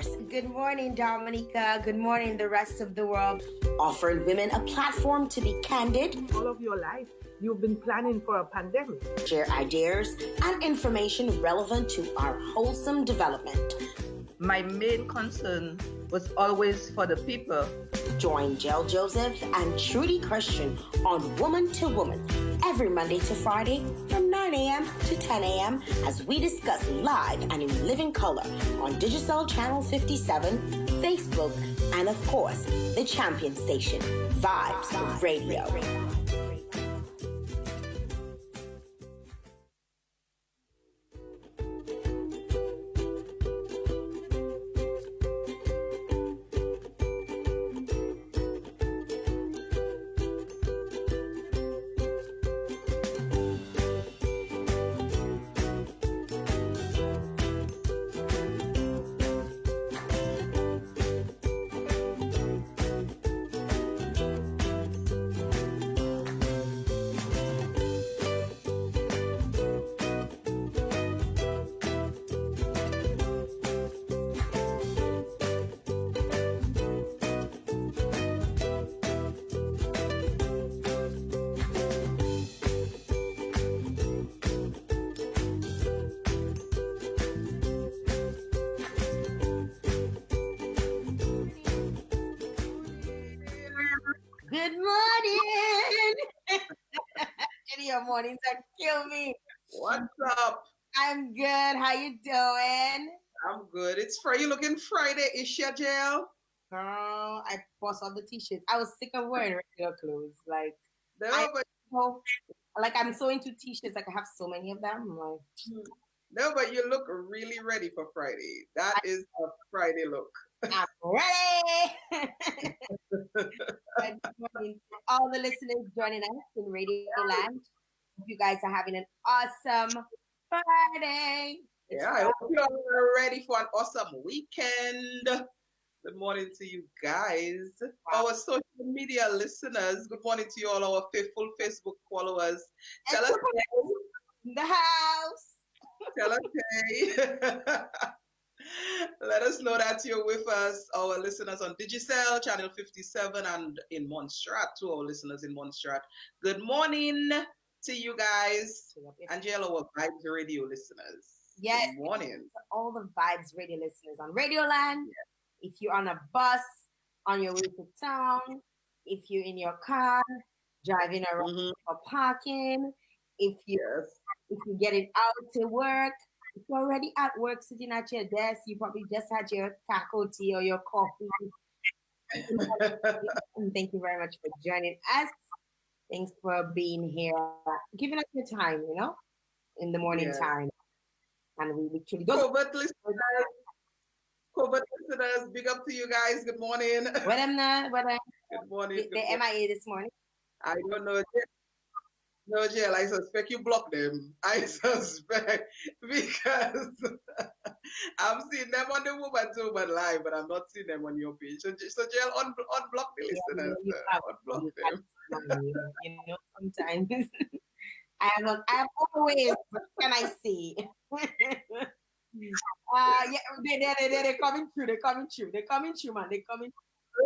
course, good morning, Dominica. Good morning, the rest of the world. Offering women a platform to be candid. All of your life, you've been planning for a pandemic. Share ideas and information relevant to our wholesome development. My main concern was always for the people. Join Jael Joseph and Trudy Christian on Woman2Woman every Monday to Friday from 9 a.m. to 10 a.m. as we discuss live and in living color on Digicel Channel 57, Facebook, and of course, the champion station, Vibes Radio. Good morning. Your mornings are kill me. What's up? I'm good. How you doing? I'm good. It's Friday. You looking Friday-ish, Jael? Girl, I bought all the t-shirts. I was sick of wearing regular clothes. Like, I'm so into t-shirts. Like, I have so many of them. I'm like, No, but you look really ready for Friday. That is a Friday look. I'm ready. Good morning to all the listeners joining us in Radio Land. Hope you guys are having an awesome Friday. I hope you are ready for an awesome weekend. Good morning to you guys. Wow. Our social media listeners, good morning to you all, our faithful Facebook followers. Tell us in the house. Tell us hey. Let us know that you're with us, our listeners on Digicel, Channel 57, and in Montserrat, to our listeners in Montserrat. Good morning to you guys, and our Vibes Radio listeners. Yes, good morning. To all the Vibes Radio listeners on Radio Land. If you're on a bus, on your way to town, if you're in your car, driving around or parking, if you're getting out to work, if you're already at work sitting at your desk, you probably just had your taco tea or your coffee. And thank you very much for joining us. Thanks for being here, giving us your time, in the morning time. And we literally COVID listeners, big up to you guys. Good morning. Good morning. The MIA this morning. I don't know. No, Jael, I suspect you blocked them. I suspect because I'm seeing them on the Woman2Woman live, but I'm not seeing them on your page. So Jael, unblock the listeners. Unblock them. Sometimes I'm always, what can I say? They're coming through. They're coming through, man. They're coming through.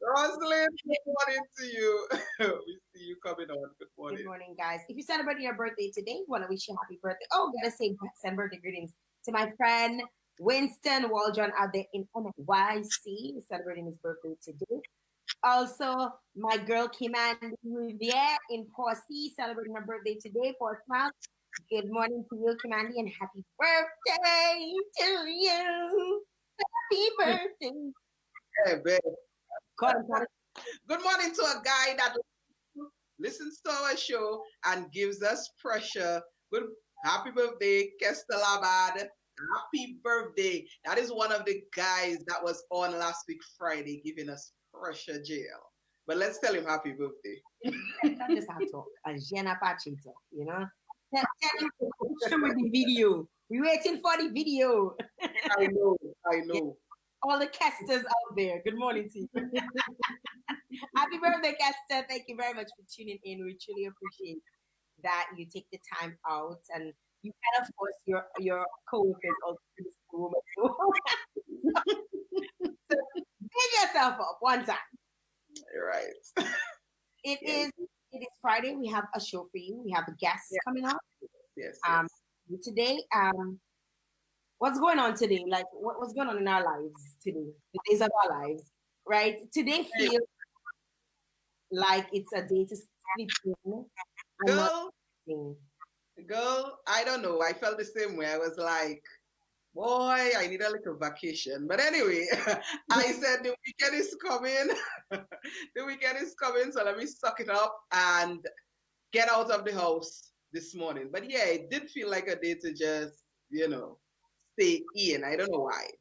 Rosalind, good morning to you. We see you coming on. Good morning. Good morning, guys. If you're celebrating your birthday today, want to wish you happy birthday. Oh, gotta send birthday greetings to my friend Winston Waldron out there in NYC, celebrating his birthday today. Also, my girl Kimandi Riviere in Poissy, celebrating her birthday today. Portsmouth. Good morning to you, Kimandi, and happy birthday to you. Happy birthday. Hey, babe. Good morning to a guy that listens to our show and gives us pressure. Happy birthday, Kestelabad. Happy birthday. That is one of the guys that was on last week Friday giving us pressure, Jael. But let's tell him happy birthday. That's just how to talk. As Jenna Pachi talk, Tell him to show the video. We're waiting for the video. I know. All the casters out there, good morning to you. Happy birthday, Caster. Thank you very much for tuning in. We truly appreciate that you take the time out and you kind of force your coworkers also to this woman. So give yourself up one time. Right. It is Friday. We have a show for you. We have guests coming up. Yes. Today, what's going on today? Like what's going on in our lives today? The days of our lives, right? Today feels like it's a day to sleep in. Girl, I don't know. I felt the same way. I was like, boy, I need a little vacation. But anyway, I said the weekend is coming. The weekend is coming, so let me suck it up and get out of the house this morning. But yeah, it did feel like a day to just, stay in. I don't know why.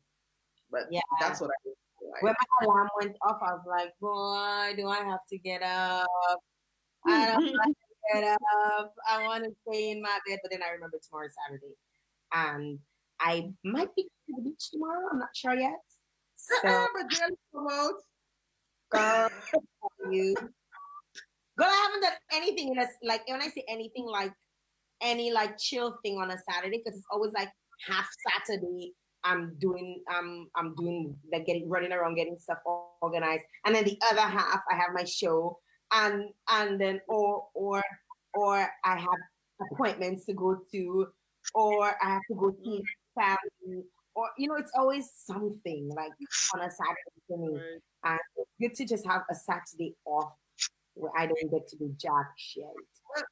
But that's what I feel like. When my alarm went off, I was like, boy, do I have to get up? I don't want to get up. I want to stay in my bed. But then I remember tomorrow's Saturday. And I might be to the beach tomorrow. I'm not sure yet. So, but Jael, come out. Girl, you. Girl, I haven't done anything in like when I say anything, like any like chill thing on a Saturday, because it's always like half Saturday. I'm doing like running around getting stuff organized, and then the other half I have my show, and then or I have appointments to go to, or I have to go to family, or it's always something like on a Saturday for me. Right. And it's good to just have a Saturday off where I don't get to do jack shit. Well,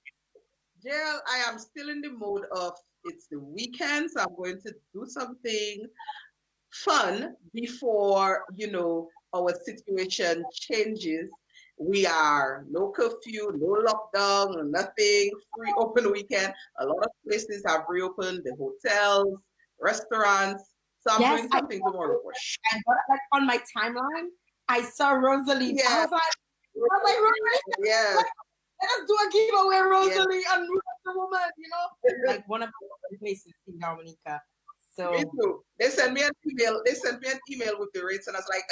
Jael, I am still in the mode of it's the weekend, so I'm going to do something fun before, our situation changes. We are no curfew, no lockdown, nothing, free open weekend. A lot of places have reopened, the hotels, restaurants. So I'm doing something tomorrow for sure. I got like on my timeline, I saw Rosalie. Yeah. I was like, Rosalie, yeah. Let us do a giveaway, Rosalie, and Woman2Woman, like one of the places in Dominica. So me too. They sent me an email. With the rates, and I was like,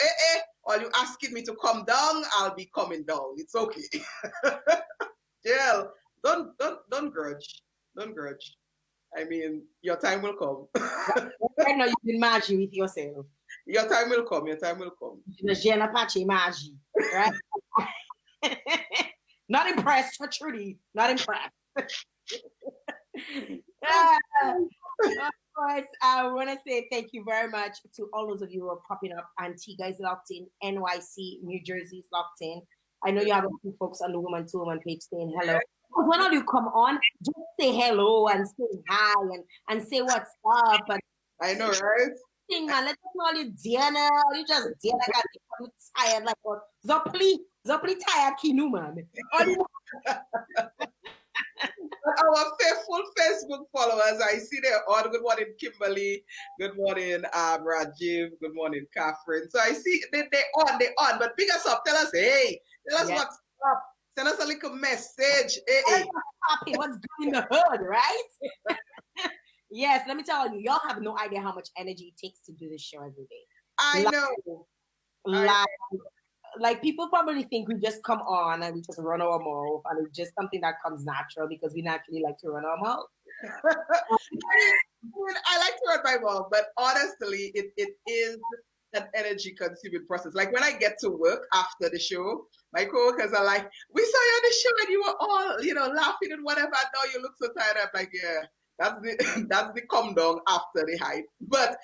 are you asking me to come down? I'll be coming down. It's okay. Jael, don't grudge. Don't grudge. I mean, your time will come. Right now, you've been magic with yourself. Your time will come. Your time will come. Jenna Pache magic, right? Not impressed for Trudy. Not impressed. Of course, I want to say thank you very much to all those of you who are popping up. Antigua is locked in. NYC, New Jersey is locked in. I know you have a few folks on the Woman2Woman page saying hello. When all you come on, just say hello and say hi and say what's up. And I know, right? Man, let's call you Diana. You just Diana got tired like Zopli tired Kinu, man. Our faithful Facebook followers, I see they're on. Good morning, Kimberly. Good morning, Rajiv. Good morning, Catherine. So I see they're on. But big us up. Tell us what's up. Send us a little message. Hey. What's good in the hood, right? Yes, let me tell you, y'all have no idea how much energy it takes to do this show every day. I know. Like people probably think we just come on and we just run our mouth, and it's just something that comes natural because we naturally like to run our mouth. I like to run my mouth, but honestly, it is an energy consuming process. Like when I get to work after the show, my coworkers are like, "We saw you on the show and you were all, laughing and whatever. Now you look so tired." I'm like, "Yeah, that's the come down after the hype." But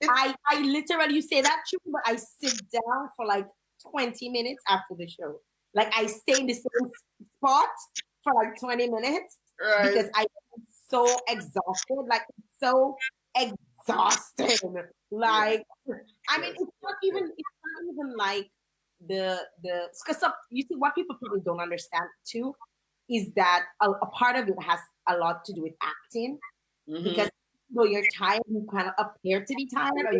I literally, you say that true, but I sit down for like 20 minutes after the show. Like I stay in the same spot for like 20 minutes because I'm so exhausted. Like so exhausted. Like I mean, it's not even like the because you see what people probably don't understand too is that a part of it has a lot to do with acting because though you're tired, you kind of appear to be tired, or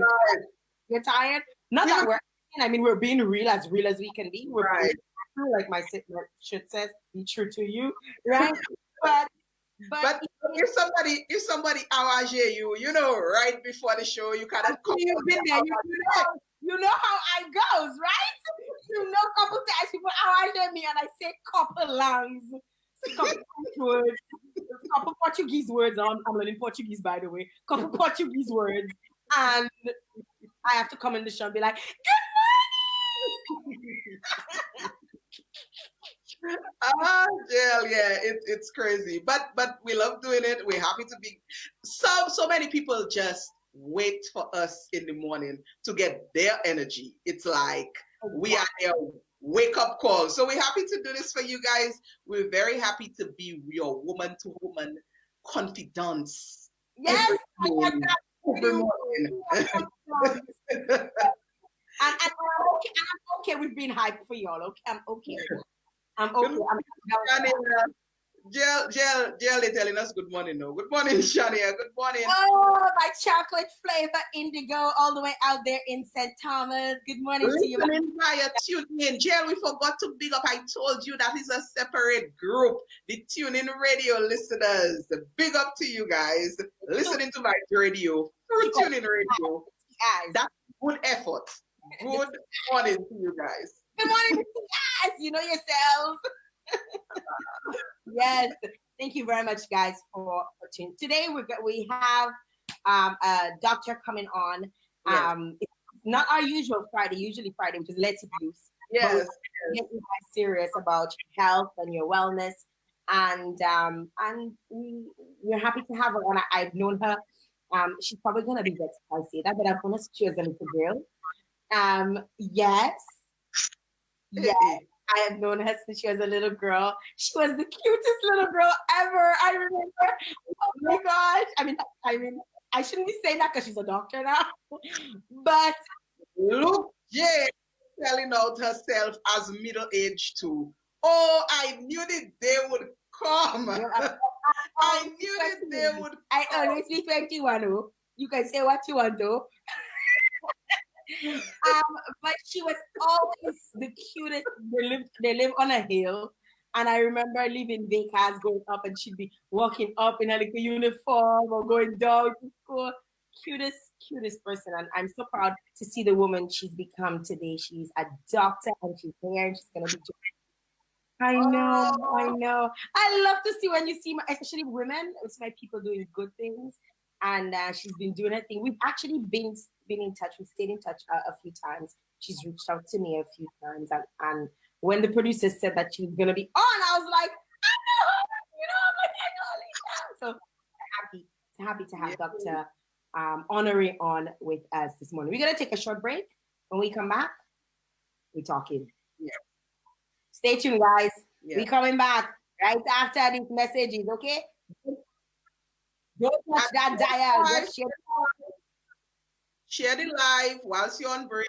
you're tired. Not that we're. I mean, we're being real as we can be. We're being true, like my shit says, be true to you, right? But if somebody arrange you, right before the show, you cannot come. You've been there, you know how I goes, right? You know, a couple times people arrange me and I say couple lungs, couple words, couple Portuguese words. I'm learning Portuguese, by the way. Couple Portuguese words. And I have to come in the show and be like, good morning! Jael, yeah, it's crazy. But we love doing it. We're happy to be. So many people just wait for us in the morning to get their energy. It's like we are their wake-up call. So we're happy to do this for you guys. We're very happy to be your woman-to-woman confidants. Yes, every morning. And I'm okay with being hyped for y'all. Okay, I'm okay. I'm okay. Jael, they're telling us good morning now. Good morning, Shania. Good morning. Oh, my chocolate flavor indigo all the way out there in St. Thomas. Good morning to you. Via TuneIn. Jael, we forgot to big up. I told you that is a separate group. The TuneIn radio listeners. Big up to you guys. Listening to my radio through TuneIn radio. That's good effort. Good morning to you guys. Good morning to you guys. You know yourselves. Yes, thank you very much, guys, for tuning. Today we have a doctor coming on. It's not our usual Friday. Usually Friday, which is Let's Abuse. Yes, we're getting serious about your health and your wellness, and we're happy to have her on. I've known her. She's probably gonna be vexed if I say that, but I promise she was a little girl. Yes. I have known her since she was a little girl. She was the cutest little girl ever. I remember. Oh my gosh. I mean, I shouldn't be saying that because she's a doctor now. But look, Jay telling out herself as middle-aged too. Oh, I knew the day would come. I knew the day would come. I always be 21. Oh. You can say what you want, though. But she was always the cutest. They live on a hill, and I remember leaving Vegas, going up, and she'd be walking up in a little uniform or going down to school. Cutest person, and I'm so proud to see the woman she's become today. She's a doctor, and she's here, and she's gonna be. I know. I love to see when you see, especially women, it's my people doing good things. And she's been doing her thing. We've actually been in touch. We stayed in touch a few times. She's reached out to me a few times. And when the producer said that she was going to be on, I was like, I know her. You know, I'm like, I know Alisha. So happy to have Dr. Honore on with us this morning. We're going to take a short break. When we come back, we're talking. Yeah. Stay tuned, guys. Yeah. We're coming back right after these messages, okay? Don't touch that dial. Just share the live whilst you're on break.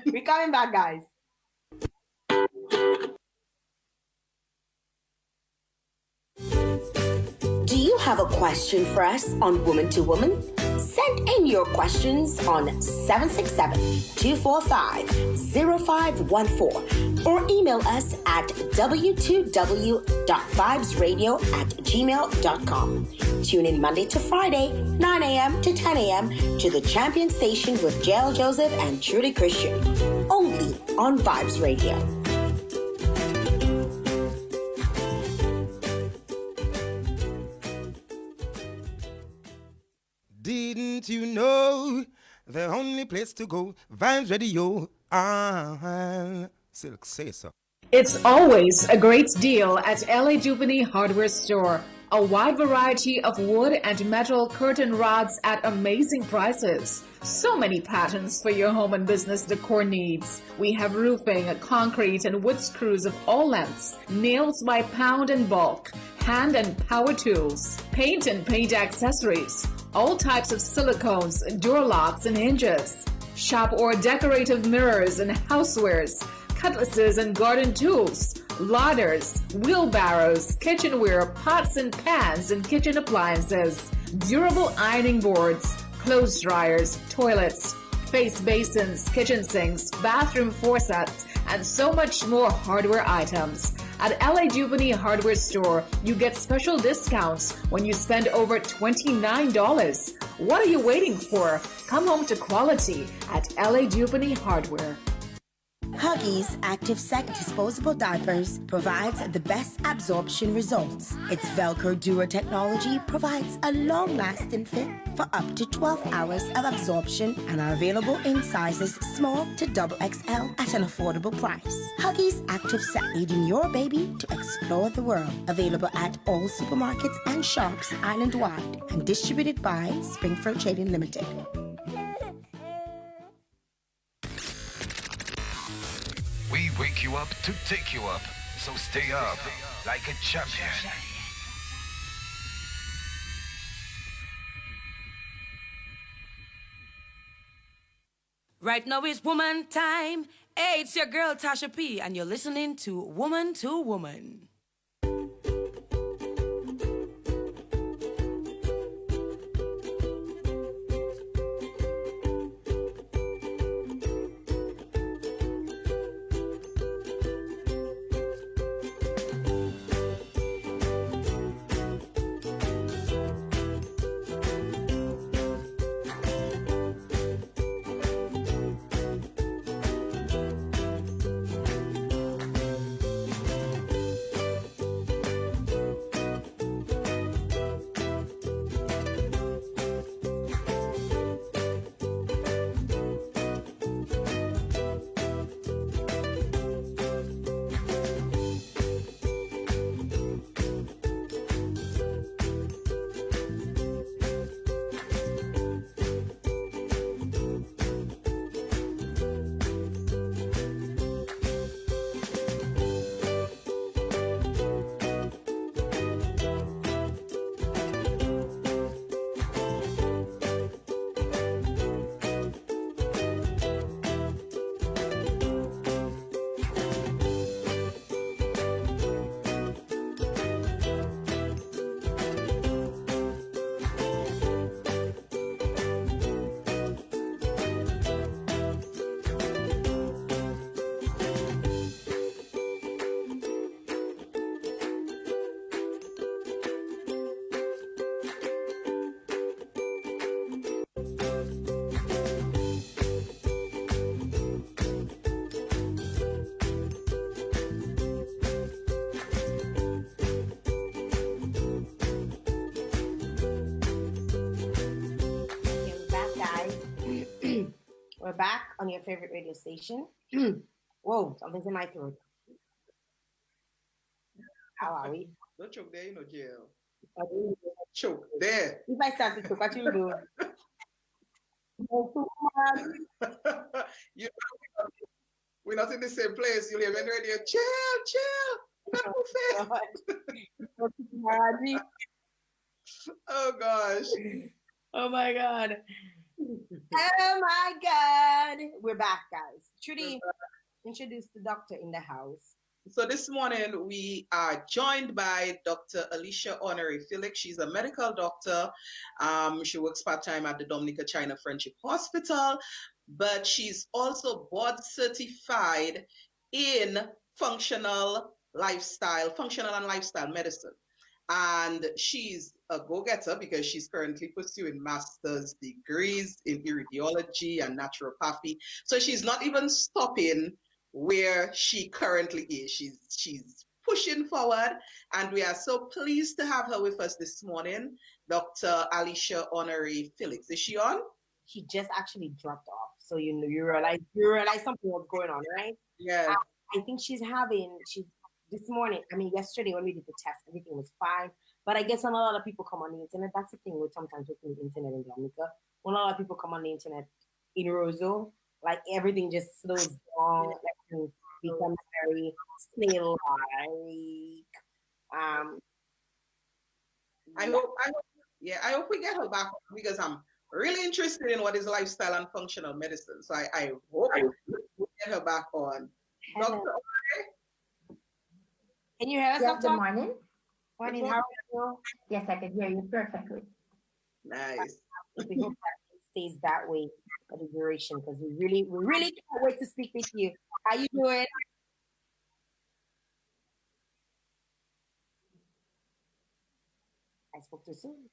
We're coming back, guys. Do you have a question for us on Woman2Woman? Send in your questions on 767-245-0514 or email us at w2w.vibesradio@gmail.com. Tune in Monday to Friday, 9 a.m. to 10 a.m. to the Champion Station with Jael Joseph and Trudy Christian, only on Vibes Radio. Didn't you know the only place to go, Vibes Radio? Silk, say so. It's always a great deal at LA Jubilee Hardware Store. A wide variety of wood and metal curtain rods at amazing prices. So many patterns for your home and business decor needs. We have roofing, concrete, and wood screws of all lengths, nails by pound and bulk, hand and power tools, paint and paint accessories, all types of silicones, door locks, and hinges, shop or decorative mirrors and housewares, cutlasses and garden tools, ladders, wheelbarrows, kitchenware, pots and pans, and kitchen appliances, durable ironing boards, clothes dryers, toilets, face basins, kitchen sinks, bathroom faucets, and so much more hardware items. At LA Jubilee Hardware Store, you get special discounts when you spend over $29. What are you waiting for? Come home to quality at LA Jubilee Hardware. Huggies Active Sec disposable diapers provides the best absorption results. Its Velcro Dura technology provides a long-lasting fit for up to 12 hours of absorption and are available in sizes small to XXL at an affordable price. Huggies Active Sec, leading your baby to explore the world. Available at all supermarkets and shops island-wide and distributed by Springfield Trading Limited. We wake you up to take you up, so stay up like a champion. Right now it's woman time. Hey, it's your girl Tasha P, and you're listening to Woman2Woman. We're back on your favorite radio station. Whoa, something's in my throat. How are we? Don't choke there, Jael. Choke there. If I start to choke, what you do? You know, we're not in the same place. You'll hear when radio, chill. Oh gosh. Oh my God. Oh my God. We're back, guys. Trudy, introduce the doctor in the house. So this morning we are joined by Dr. Alisha Honore-Felix. She's a medical doctor. She works part-time at the Dominica China Friendship Hospital, but she's also board certified in functional and lifestyle medicine. And she's a go-getter because she's currently pursuing master's degrees in iridiology and naturopathy. So she's not even stopping where she currently is. She's pushing forward, and we are so pleased to have her with us this morning, Dr. Alisha Honore-Felix. Is she on? She just actually dropped off. So you realize something was going on, right? Yeah. I think she's this morning, yesterday when we did the test, everything was fine. But I guess when a lot of people come on the internet, that's the thing with sometimes with the internet in Dominica. When a lot of people come on the internet in Roseau, like everything just slows down, everything becomes very snail-like. I hope we get her back because I'm really interested in what is lifestyle and functional medicine. So I hope we get her back on. Dr. Can you hear us? Yes, good morning. Morning, how are you? Yes, I can hear you perfectly. Nice. We hope that it stays that way for the duration because we really can't wait to speak with you. How you doing? I spoke too soon.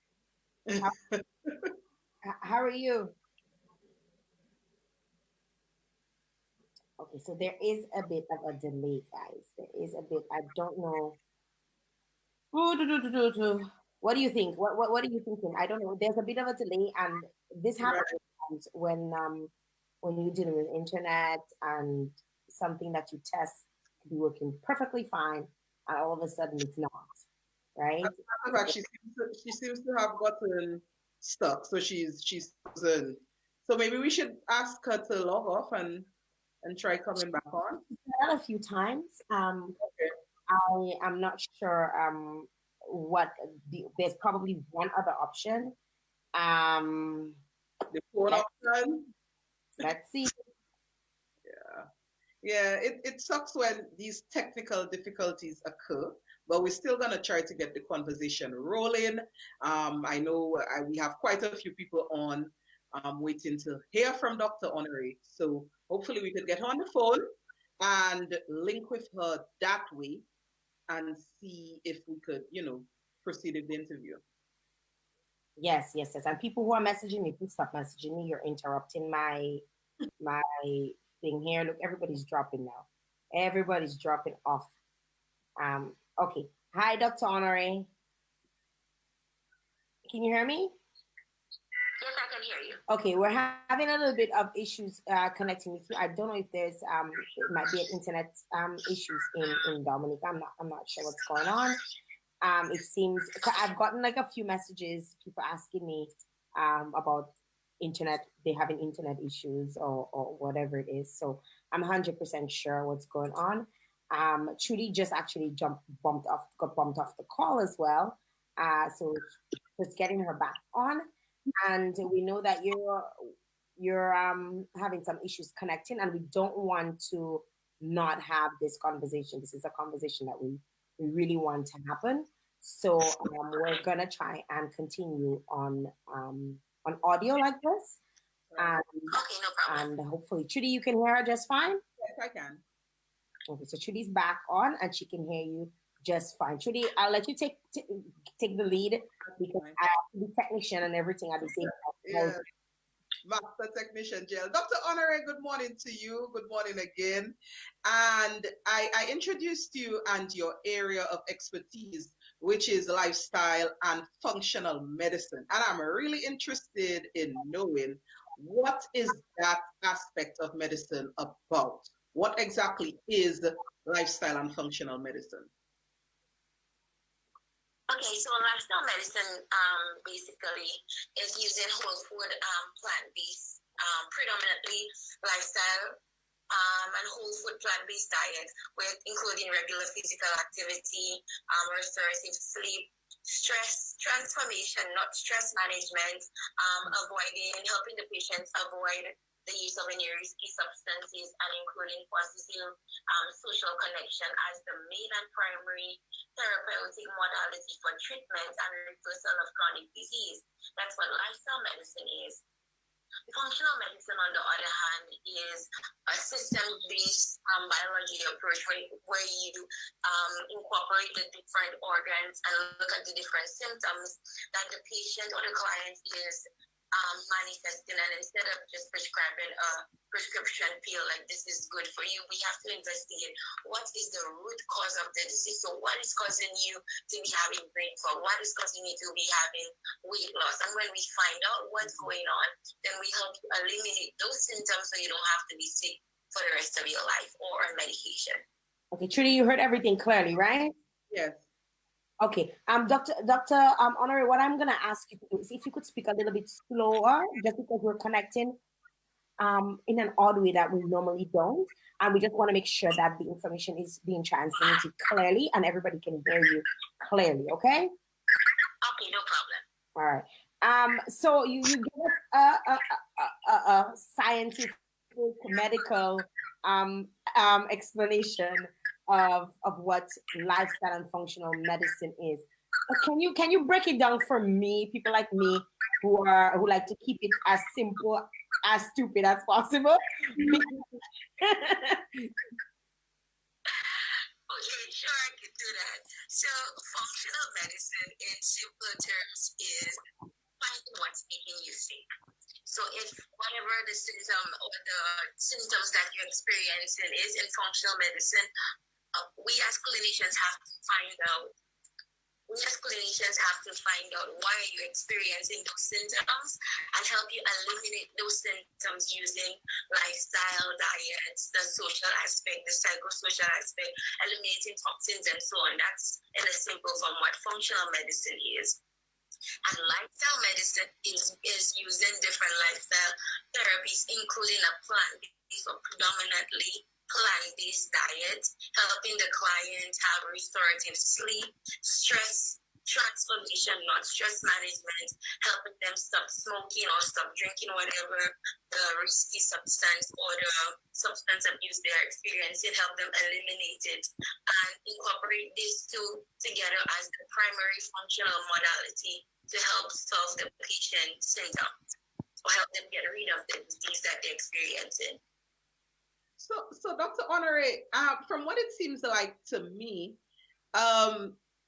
How are you? Okay, so there is a bit of a delay, guys. There is a bit. I don't know. What do you think? What are you thinking? I don't know. There's a bit of a delay, and this happens when you're dealing with internet and something that you test to be working perfectly fine, and all of a sudden it's not, right? She seems to have gotten stuck, so she's frozen. So maybe we should ask her to log off and try coming back on. A few times. Okay. I am not sure there's probably one other option. The phone option. Let's see. Yeah, it sucks when these technical difficulties occur, but we're still gonna try to get the conversation rolling. I know we have quite a few people on waiting to hear from Dr. Honore. So hopefully we could get on the phone and link with her that way and see if we could, proceed with the interview. Yes. And people who are messaging me, please stop messaging me. You're interrupting my thing here. Look, everybody's dropping now. Everybody's dropping off. Okay. Hi, Dr. Honore. Can you hear me? Yes, I can hear you. Okay, we're having a little bit of issues connecting with you. I don't know if there's it might be an internet issues in Dominica. I'm not sure what's going on. It seems I've gotten like a few messages, people asking me about internet, they having internet issues or whatever it is. So I'm 100% sure what's going on. Trudy just actually got bumped off the call as well. So just getting her back on. And we know that you're having some issues connecting, and we don't want to not have this conversation. This is a conversation that we really want to happen. So we're gonna try and continue on audio like this. Okay, no problem. And hopefully, Trudy, you can hear her just fine. Yes, I can. Okay, so Trudy's back on, and she can hear you just fine. Trudy, I'll let you take the lead because I have to be technician and everything at the same time. Yeah. Master Technician Jael. Dr. Honore, good morning to you. Good morning again. And I introduced you and your area of expertise, which is lifestyle and functional medicine. And I'm really interested in knowing what is that aspect of medicine about? What exactly is lifestyle and functional medicine? Okay, so lifestyle medicine basically is using whole food, plant-based, predominantly lifestyle and whole food plant-based diet, with including regular physical activity, restorative sleep, stress transformation, not stress management, helping the patients avoid the use of any risky substances, and including positive social connection as the main and primary therapeutic modality for treatment and reversal of chronic disease. That's what lifestyle medicine is. Functional medicine, on the other hand, is a system-based biology approach where you incorporate the different organs and look at the different symptoms that the patient or the client is manifesting, and instead of just prescribing a prescription pill like this is good for you, we have to investigate what is the root cause of the disease. So what is causing you to be having brain fog? What is causing you to be having weight loss? And when we find out what's going on, then we help you eliminate those symptoms so you don't have to be sick for the rest of your life or on medication. Okay, Trudy, you heard everything clearly, right? Yes. Okay, Dr. Honore, what I'm gonna ask you to do is if you could speak a little bit slower, just because we're connecting in an odd way that we normally don't, and we just want to make sure that the information is being transmitted clearly and everybody can hear you clearly. Okay? Okay, no problem. All right. So you give us a scientific medical explanation of what lifestyle and functional medicine is. Can you break it down for me, people like me who like to keep it as simple, as stupid as possible? Okay, sure, I can do that. So functional medicine in simple terms is finding what's making you sick. So if what whatever the symptom or the symptoms that you're experiencing is in functional medicine, we as clinicians have to find out. We as clinicians have to find out why you're experiencing those symptoms and help you eliminate those symptoms using lifestyle, diets, the social aspect, the psychosocial aspect, eliminating toxins and so on. That's in a simple form what functional medicine is. And lifestyle medicine is using different lifestyle therapies, including a plant-based or predominantly plant-based diet, helping the client have restorative sleep, stress transformation, not stress management, helping them stop smoking or stop drinking whatever the risky substance or the substance abuse they are experiencing, help them eliminate it and incorporate these two together as the primary functional modality to help solve the patient's symptoms or help them get rid of the disease that they're experiencing. So Dr. Honore, from what it seems like to me,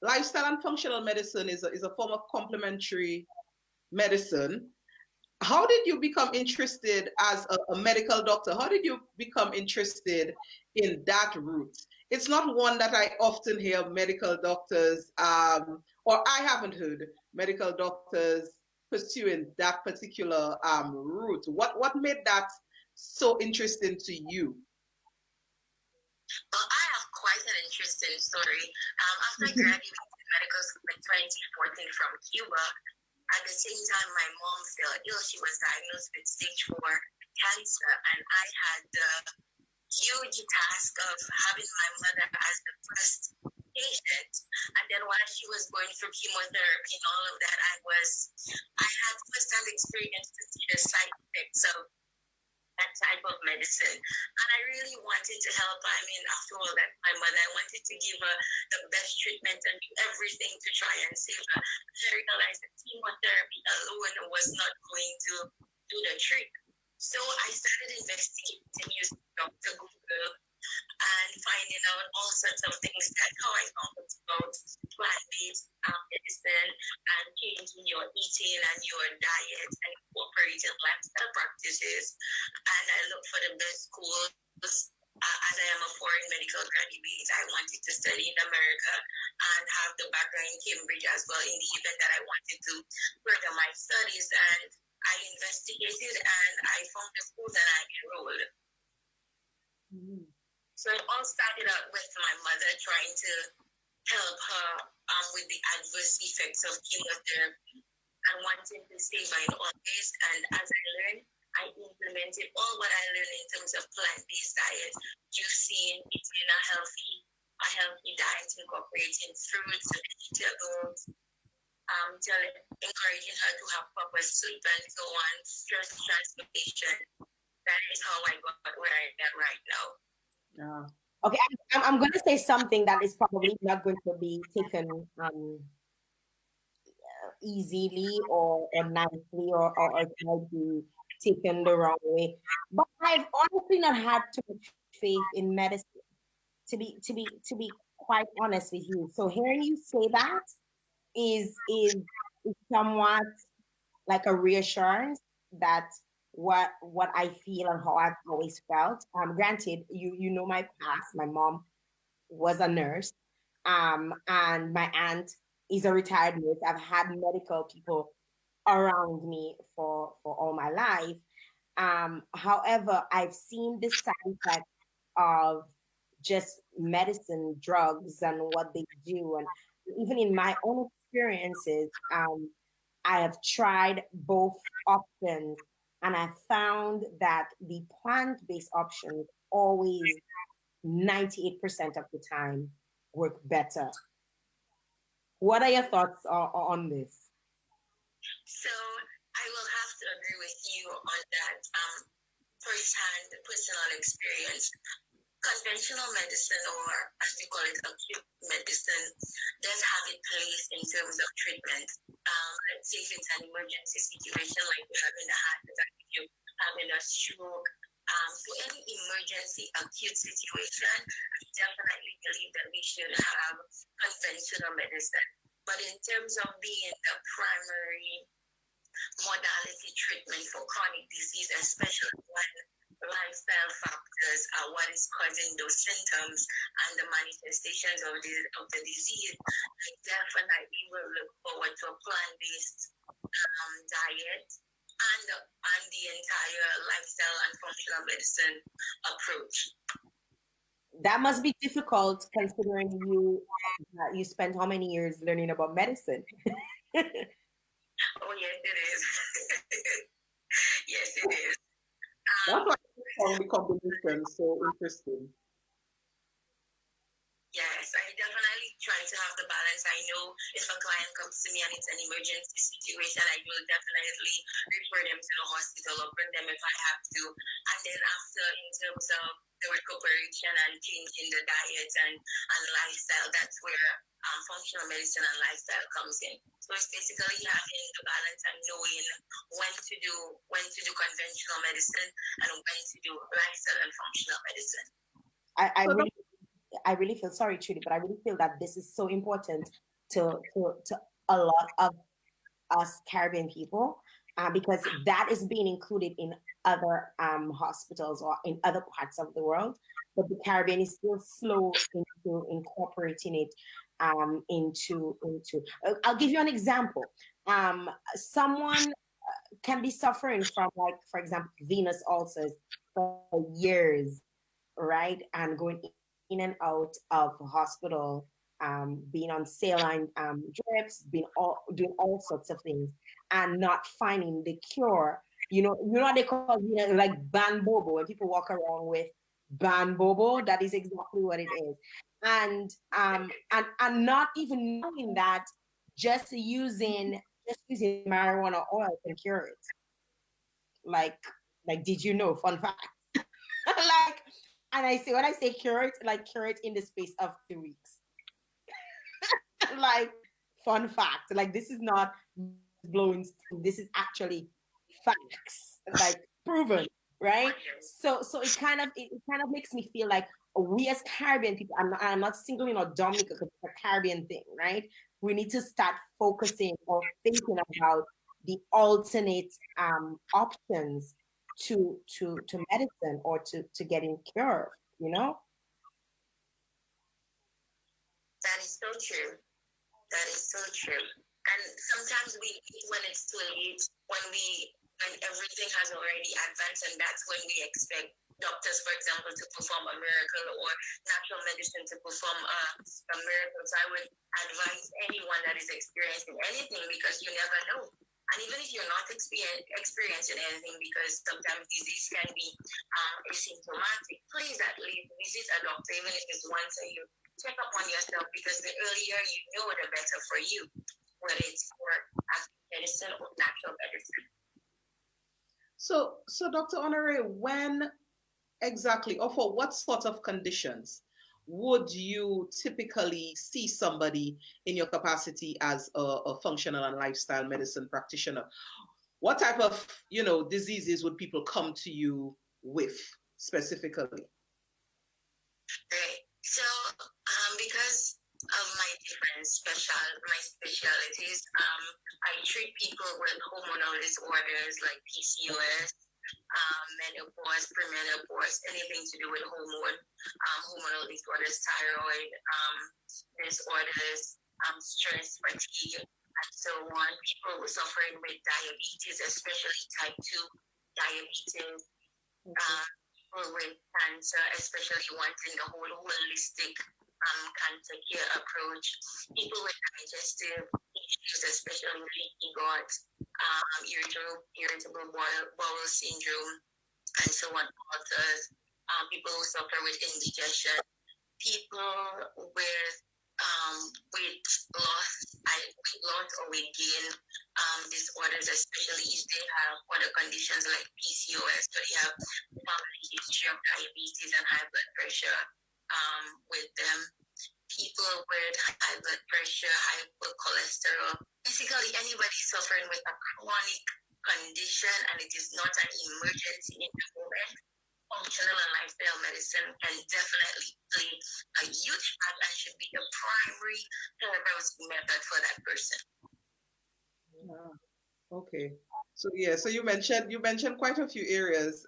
lifestyle and functional medicine is a form of complementary medicine. How did you become interested as a medical doctor? How did you become interested in that route? It's not one that I often hear medical doctors, or I haven't heard medical doctors pursuing that particular route. What made that so interesting to you? Well, I have quite an interesting story. After I graduated medical school in 2014 from Cuba, at the same time my mom fell ill. She was diagnosed with stage 4 cancer, and I had the huge task of having my mother as the first patient. And then while she was going through chemotherapy and all of that, I had first-hand experience to see the side effects of that type of medicine. And I really wanted to help her. I mean, after all that, my mother, I wanted to give her the best treatment and do everything to try and save her. I realized that chemotherapy alone was not going to do the trick. So I started investigating using Dr. Google and finding out all sorts of things. That's how I found out about plant-based medicine and changing your eating and your diet and incorporating lifestyle practices. And I looked for the best schools. As I am a foreign medical graduate, I wanted to study in America and have the background in Cambridge as well in the event that I wanted to further my studies. And I investigated and I found the school that I enrolled. Mm-hmm. So it all started out with my mother trying to help her with the adverse effects of chemotherapy and wanting to save her in all ways. And as I learned, I implemented all what I learned in terms of plant-based diet, juicing, eating a healthy diet, incorporating fruits and vegetables, encouraging her to have proper sleep and so on, stress transformation. That is how I got where I am right now. Okay, I'm going to say something that is probably not going to be taken easily or nicely or might be taken the wrong way. But I've honestly not had too much faith in medicine, to be quite honest with you. So hearing you say that is somewhat like a reassurance that what I feel and how I've always felt. Granted, you know my past. My mom was a nurse, and my aunt is a retired nurse. I've had medical people around me for all my life. However, I've seen the side effects of just medicine, drugs, and what they do, and even in my own experiences, I have tried both options, and I found that the plant-based options always 98% of the time work better. What are your thoughts on this? So I will have to agree with you on that first-hand personal experience. Conventional medicine, or as we call it, acute medicine, does have a place in terms of treatment. Let's say if it's an emergency situation like you're having a heart attack, if you're having a stroke, for any emergency acute situation, I definitely believe that we should have conventional medicine. But in terms of being the primary modality treatment for chronic disease, especially when lifestyle factors are what is causing those symptoms and the manifestations of the disease. I definitely will look forward to a plant-based diet and the entire lifestyle and functional medicine approach. That must be difficult considering you spent how many years learning about medicine? Oh, yes, it is. Yes, it is. That's why I found the combination so interesting. Yes, I definitely try to have the balance. I know if a client comes to me and it's an emergency situation, I will definitely refer them to the hospital or bring them if I have to. And then after, in terms of the recuperation and changing the diet and lifestyle, that's where functional medicine and lifestyle comes in. So it's basically having the balance and knowing when to do conventional medicine and when to do lifestyle and functional medicine. I really feel sorry, Trudy, but I really feel that this is so important to a lot of us Caribbean people, because that is being included in other hospitals or in other parts of the world, but the Caribbean is still slow into incorporating it into. I'll give you an example. Someone can be suffering from, like, for example, venous ulcers for years, right, and going in and out of hospital, being on saline drips, doing all sorts of things, and not finding the cure. You know what they call, like banbobo. When people walk around with banbobo, that is exactly what it is. And not even knowing that just using marijuana oil can cure it. Like, did you know? Fun fact. Like, and when I say cure it, like cure it in the space of 2 weeks. Like, fun fact. Like, this is not blowing steam. This is actually facts, like proven, right? So it kind of makes me feel like we as Caribbean people, I'm not singling out Dominica because it's a Caribbean thing, right? We need to start focusing or thinking about the alternate options to medicine or to getting cured, That is so true. That is so true. And sometimes we, when it's too late, when everything has already advanced, and that's when we expect doctors, for example, to perform a miracle, or natural medicine to perform a miracle. So I would advise anyone that is experiencing anything, because you never know. And even if you're not experiencing anything, because sometimes disease can be asymptomatic, please at least visit a doctor, even if it's once a year. Check up on yourself, because the earlier you know, the better for you, whether it's for medicine or natural medicine. So Dr. Honore, when exactly, or for what sort of conditions would you typically see somebody in your capacity as a functional and lifestyle medicine practitioner? What type of, diseases would people come to you with specifically? Right. So, because of my different specialties, I treat people with hormonal disorders like PCOS, menopause, premenopause, anything to do with hormonal disorders, thyroid disorders, stress, fatigue, and so on. People suffering with diabetes, especially type 2 diabetes. People with cancer, especially wanting the whole holistic cancer care approach. People with digestive issues, especially leaky gut, irritable bowel syndrome, and so on. Others, people who suffer with indigestion, people with weight loss or weight gain disorders, especially if they have other conditions like PCOS, but they have family history of diabetes and high blood pressure with them. People with high blood pressure, high blood cholesterol, basically anybody suffering with a chronic condition and it is not an emergency in the moment. Functional and lifestyle medicine can definitely play a huge part and should be the primary therapeutic method for that person. Okay. So yeah, so you mentioned quite a few areas.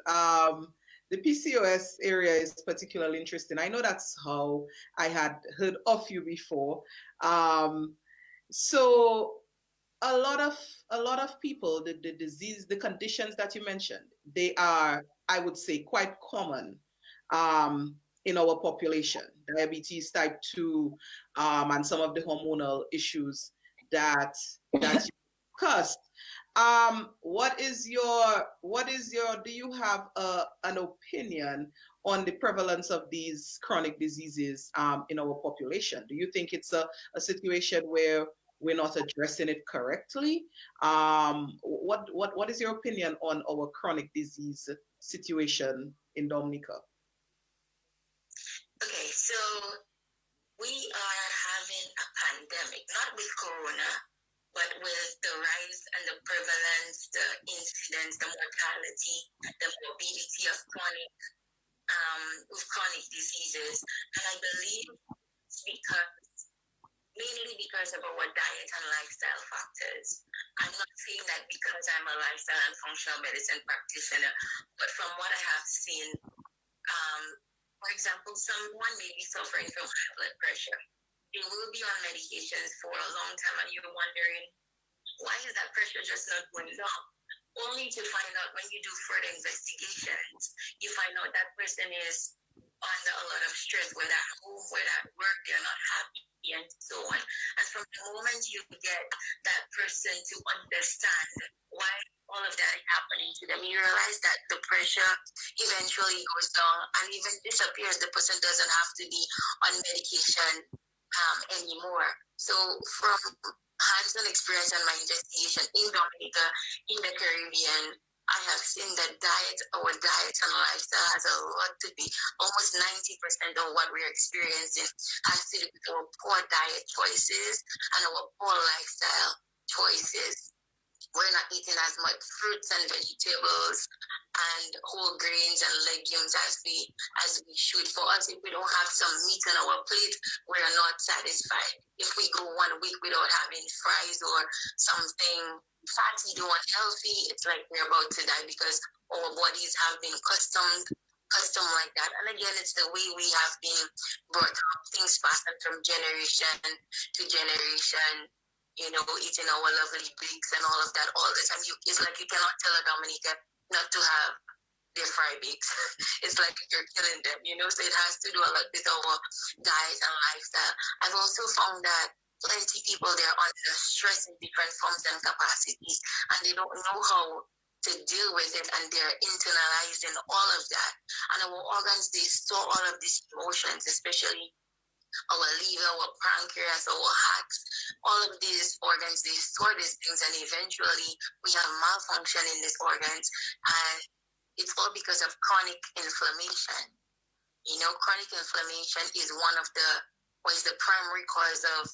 The PCOS area is particularly interesting. I know that's how I had heard of you before. Um, so a lot of people, the disease, the conditions that you mentioned, they are, I would say, quite common um, in our population. Diabetes type 2, and some of the hormonal issues that you discussed. What is your do you have an opinion on the prevalence of these chronic diseases in our population? Do you think it's a situation where we're not addressing it correctly? What is your opinion on our chronic disease situation in Dominica? Okay, so we are having a pandemic, not with corona, but with the rise and the prevalence, the incidence, the mortality, the morbidity of chronic diseases. And I believe it's mainly because of our diet and lifestyle factors. I'm not saying that because I'm a lifestyle and functional medicine practitioner, but from what I have seen, for example, someone may be suffering from high blood pressure. They will be on medications for a long time, and you're wondering, why is that pressure just not going down? Only to find out when you do further investigations, you find out that person is under a lot of stress, whether at home, whether at work, they're not happy, and so on. And from the moment you get that person to understand why all of that is happening to them, you realize that the pressure eventually goes down and even disappears. The person doesn't have to be on medication anymore. So from hands-on experience and my investigation in Dominica, in the Caribbean, I have seen that our diet and lifestyle has a lot to be. Almost 90% of what we're experiencing has to do with our poor diet choices and our poor lifestyle choices. We're not eating as much fruits and vegetables and whole grains and legumes as we should. For us, if we don't have some meat on our plate, we're not satisfied. If we go 1 week without having fries or something fatty or unhealthy, it's like we're about to die because our bodies have been custom like that. And again, it's the way we have been brought up. Things passed from generation to generation, eating our lovely bakes and all of that all the time. It's like you cannot tell a Dominica not to have their fried bakes. It's like you're killing them, so it has to do a lot with our diet and lifestyle. I've also found that plenty people, they're under stress in different forms and capacities, and they don't know how to deal with it, and they're internalizing all of that. And our organs, they store all of these emotions, especially our liver, our pancreas, our heart, all of these organs, they store these things, and eventually we have malfunction in these organs, and it's all because of chronic inflammation. Chronic inflammation is is the primary cause of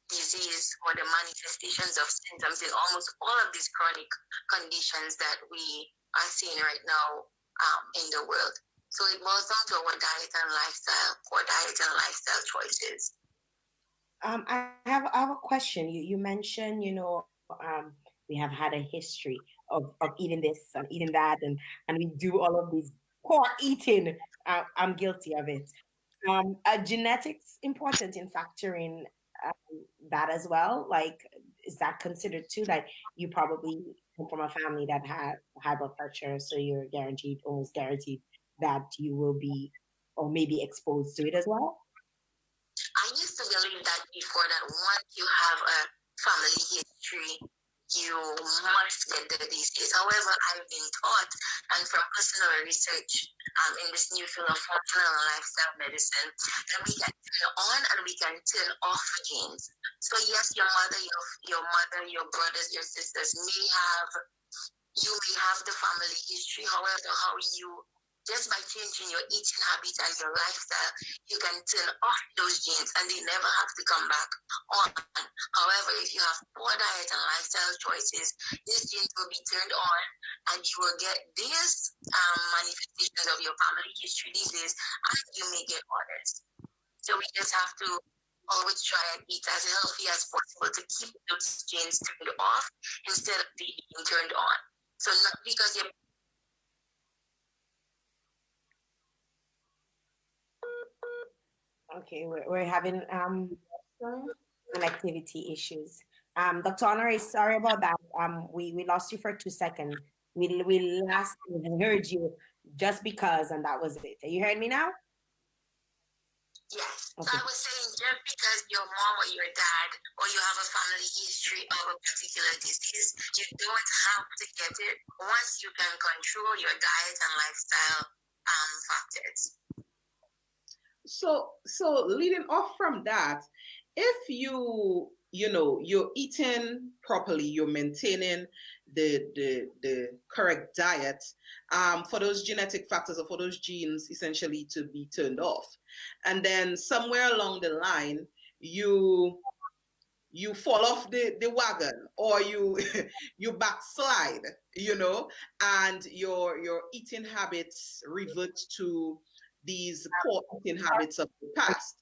disease or the manifestations of symptoms in almost all of these chronic conditions that we are seeing right now in the world. So it boils down to our diet and lifestyle, poor diet and lifestyle choices. I have a question. You mentioned, we have had a history of eating this and eating that, and we do all of this poor eating. I'm guilty of it. Genetics important in factoring that as well. Like, is that considered too? Like, you probably come from a family that had high blood pressure, so you're almost guaranteed that you will be or maybe exposed to it as well. I used to believe that before, that once you have a family history, you must get the disease. However, I've been taught, and from personal research in this new field of functional and lifestyle medicine, that we can turn on and we can turn off genes. So yes, your brothers, your sisters you may have the family history. However, how you just by changing your eating habits and your lifestyle, you can turn off those genes and they never have to come back on. However, if you have poor diet and lifestyle choices, these genes will be turned on and you will get these manifestations of your family history disease, and you may get others. So we just have to always try and eat as healthy as possible to keep those genes turned off instead of being turned on. So not because you're Okay, we're having connectivity issues. Dr. Honore, sorry about that. We lost you for 2 seconds. We last heard you just because, and that was it. You heard me now? Yes. Okay. So I was saying, just because your mom or your dad or you have a family history of a particular disease, you don't have to get it once you can control your diet and lifestyle factors. So leading off from that, if you're eating properly, you're maintaining the correct diet, for those genetic factors or for those genes essentially to be turned off, and then somewhere along the line you fall off the wagon, or you you backslide, and your eating habits revert to these poor eating habits of the past.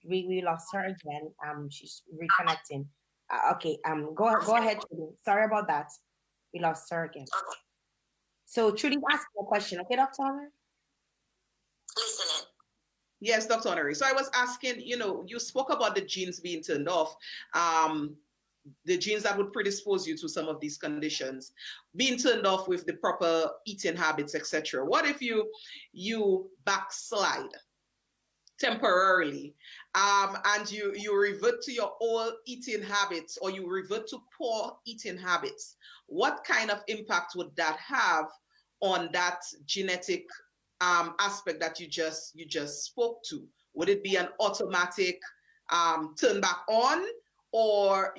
We lost her again. She's reconnecting. Okay. Go ahead, Trudy. Sorry about that. We lost her again. So Trudy, ask a question. Okay, Dr. Honore? Listening. Yes, Dr. Honore. So I was asking, you spoke about the genes being turned off, the genes that would predispose you to some of these conditions being turned off with the proper eating habits, etc. What if you backslide temporarily, and you revert to your old eating habits, or you revert to poor eating habits? What kind of impact would that have on that genetic aspect that you just spoke to? Would it be an automatic turn back on, or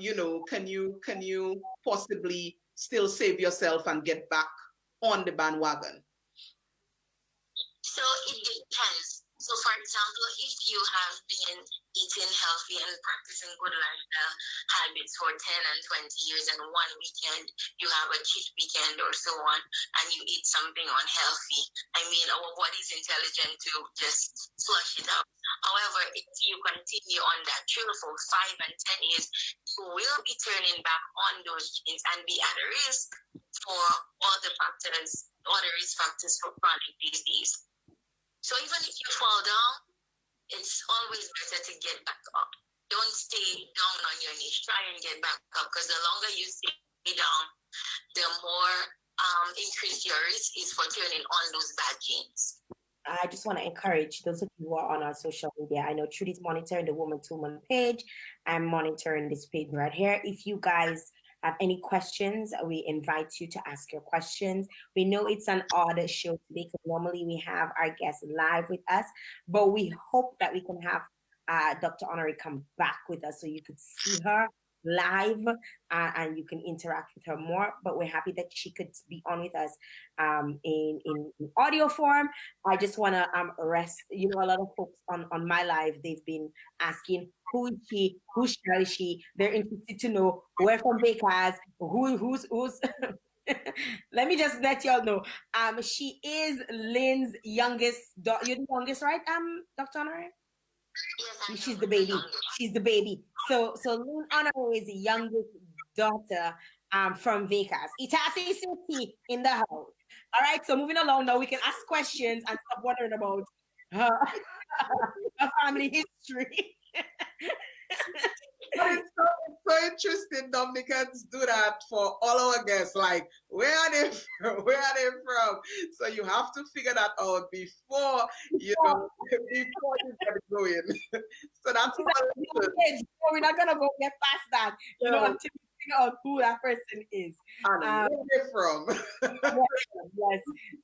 can you possibly still save yourself and get back on the bandwagon? So it depends. So for example, if you have been eating healthy and practicing good lifestyle habits for 10 and 20 years, and one weekend you have a cheat weekend or so on, and you eat something unhealthy, I mean, our body's intelligent to just flush it out. However, if you continue on that trail for 5 and 10 years, you will be turning back on those genes and be at risk for all the risk factors for chronic disease. So even if you fall down, it's always better to get back up. Don't stay down on your knees. Try and get back up, because the longer you stay down, the more increased your risk is for turning on those bad genes. I just want to encourage those of you who are on our social media. I know Trudy's monitoring the Woman2Woman page. I'm monitoring this page right here. If you guys have any questions, we invite you to ask your questions. We know it's an odd show today because normally we have our guests live with us, but we hope that we can have Dr. Honore come back with us so you could see her live and you can interact with her more. But we're happy that she could be on with us in audio form. I just want to rest. A lot of folks on my live, they've been asking, who is she? Who is she? They're interested to know where from Bakers, who's let me just let y'all know. She is Lynn's youngest daughter. You're the youngest, right? Dr. Honore? Yes, she's the baby. She's the baby. So Lynn Honore is the youngest daughter from Vegas. Itasi City in the house. All right, so moving along now, we can ask questions and stop wondering about her family history. But it's so interesting. Dominicans do that for all our guests. Like, where are they from? So you have to figure that out before you get going. So that's we're not gonna go get past that. Until we figure out who that person is. And where they're from. Yes.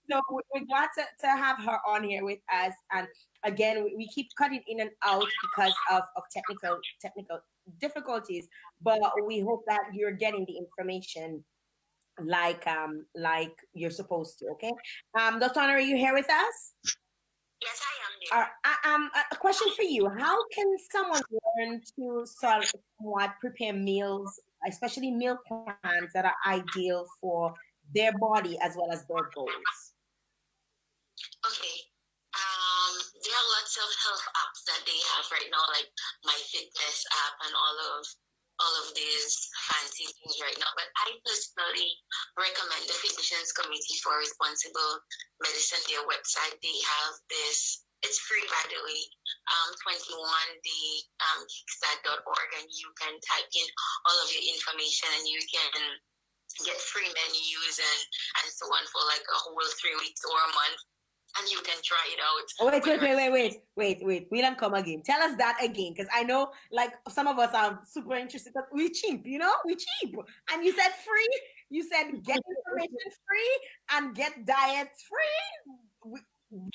So we're glad to have her on here with us. And again, we keep cutting in and out because of technical difficulties, but we hope that you're getting the information like you're supposed to. Okay. Dr. Honore, are you here with us? Yes, I am. A question for you. How can someone learn to somewhat prepare meals, especially meal plans that are ideal for their body as well as their goals? Okay. There are lots self-help apps that they have right now, like My Fitness app and all of these fancy things right now. But I personally recommend the Physicians Committee for Responsible Medicine, their website. They have this, it's free by the way, 21 the kickstart.org, and you can type in all of your information and you can get free menus and so on for like a whole 3 weeks or a month. And you can try it out. Wait. We don't come again. Tell us that again, because I know, like, some of us are super interested. But we cheap, you know? We cheap. And you said free. You said get information free and get diets free.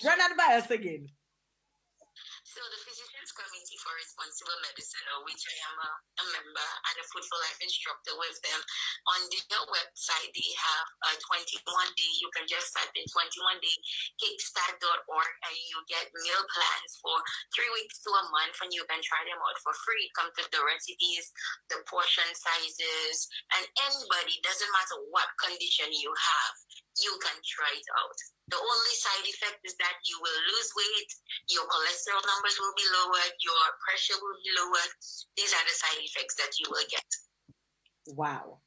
Run that by us again. So the Physicians Committee for Responsible Medicine, of which I am a member and a Food for Life instructor with them, on their website they have a 21-day, you can just type in 21-day kickstart.org and you get meal plans for 3 weeks to a month, and you can try them out for free. Come to the recipes, the portion sizes, and anybody, doesn't matter what condition you have, you can try it out. The only side effect is that you will lose weight, your cholesterol numbers will be lowered, your pressure will be lowered. These are the side effects that you will get. Wow.